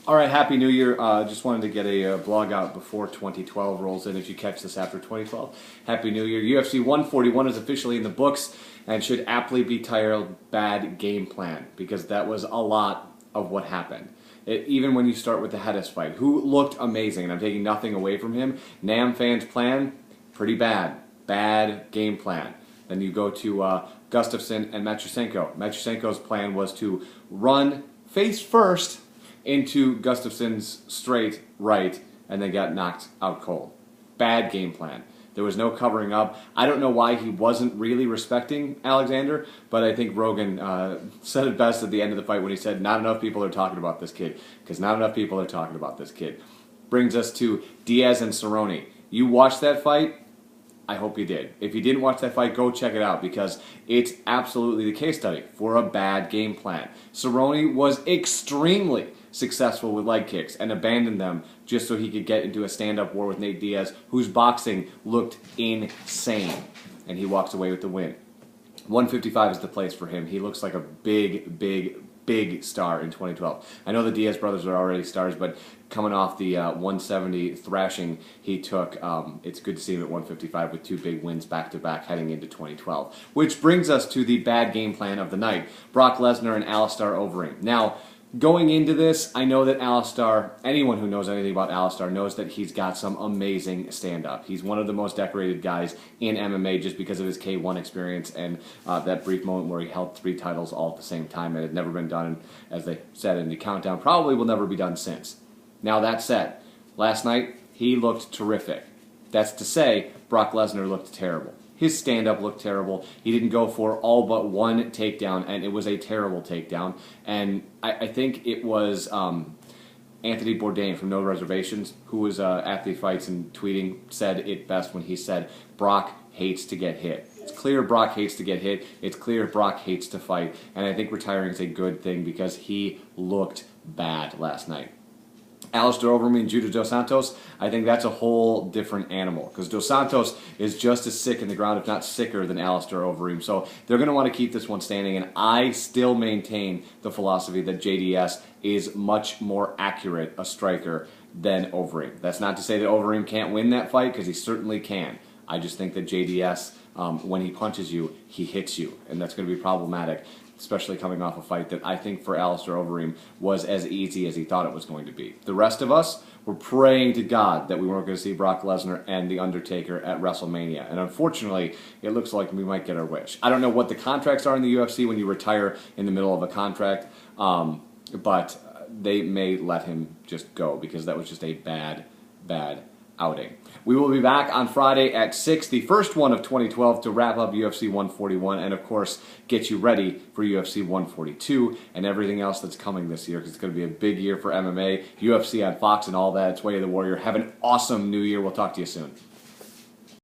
All right, Happy New Year. Just wanted to get a blog out before 2012 rolls in. If you catch this after 2012, Happy New Year. UFC 141 is officially in the books and should aptly be titled Bad Game Plan, because that was a lot of what happened. Even when you start with the Hedis fight, who looked amazing, and I'm taking nothing away from him. Nam Fan's plan, pretty bad. Bad game plan. Then you go to Gustafson and Senko. Senko's plan was to run face first into Gustafson's straight right and then got knocked out cold. Bad game plan. There was no covering up. I don't know why he wasn't really respecting Alexander, but I think Rogan said it best at the end of the fight when he said, not enough people are talking about this kid, because not enough people are talking about this kid. Brings us to Diaz and Cerrone. You watched that fight? I hope you did. If you didn't watch that fight, go check it out, because it's absolutely the case study for a bad game plan. Cerrone was extremely successful with leg kicks and abandoned them just so he could get into a stand-up war with Nate Diaz, whose boxing looked insane, and he walks away with the win. 155 is the place for him. He looks like a big star in 2012. I know the Diaz brothers are already stars, but coming off the 170 thrashing he took, it's good to see him at 155 with two big wins back-to-back heading into 2012. Which brings us to the bad game plan of the night, Brock Lesnar and Alistair Overeem. Now, going into this, I know that Alistair, anyone who knows anything about Alistair knows that he's got some amazing stand-up. He's one of the most decorated guys in MMA just because of his K1 experience and that brief moment where he held 3 titles all at the same time. It had never been done, as they said in the countdown, probably will never be done since. Now that said, last night he looked terrific. That's to say, Brock Lesnar looked terrible. His stand-up looked terrible. He didn't go for all but one takedown, and it was a terrible takedown. And I think it was Anthony Bourdain from No Reservations, who was Athlete Fights and tweeting, said it best when he said, Brock hates to get hit. It's clear Brock hates to get hit. It's clear Brock hates to fight. And I think retiring is a good thing because he looked bad last night. Alistair Overeem and Judas Dos Santos, I think that's a whole different animal, because Dos Santos is just as sick in the ground, if not sicker, than Alistair Overeem. So they're going to want to keep this one standing, and I still maintain the philosophy that JDS is much more accurate a striker than Overeem. That's not to say that Overeem can't win that fight, because he certainly can. I just think that JDS, when he punches you, he hits you, and that's going to be problematic, especially coming off a fight that I think for Alistair Overeem was as easy as he thought it was going to be. The rest of us were praying to God that we weren't going to see Brock Lesnar and The Undertaker at WrestleMania, and unfortunately, it looks like we might get our wish. I don't know what the contracts are in the UFC when you retire in the middle of a contract, but they may let him just go, because that was just a bad outing. We will be back on Friday at 6, the first one of 2012, to wrap up UFC 141 and, of course, get you ready for UFC 142 and everything else that's coming this year, because it's going to be a big year for MMA, UFC on Fox and all that. It's Way of the Warrior. Have an awesome New Year. We'll talk to you soon.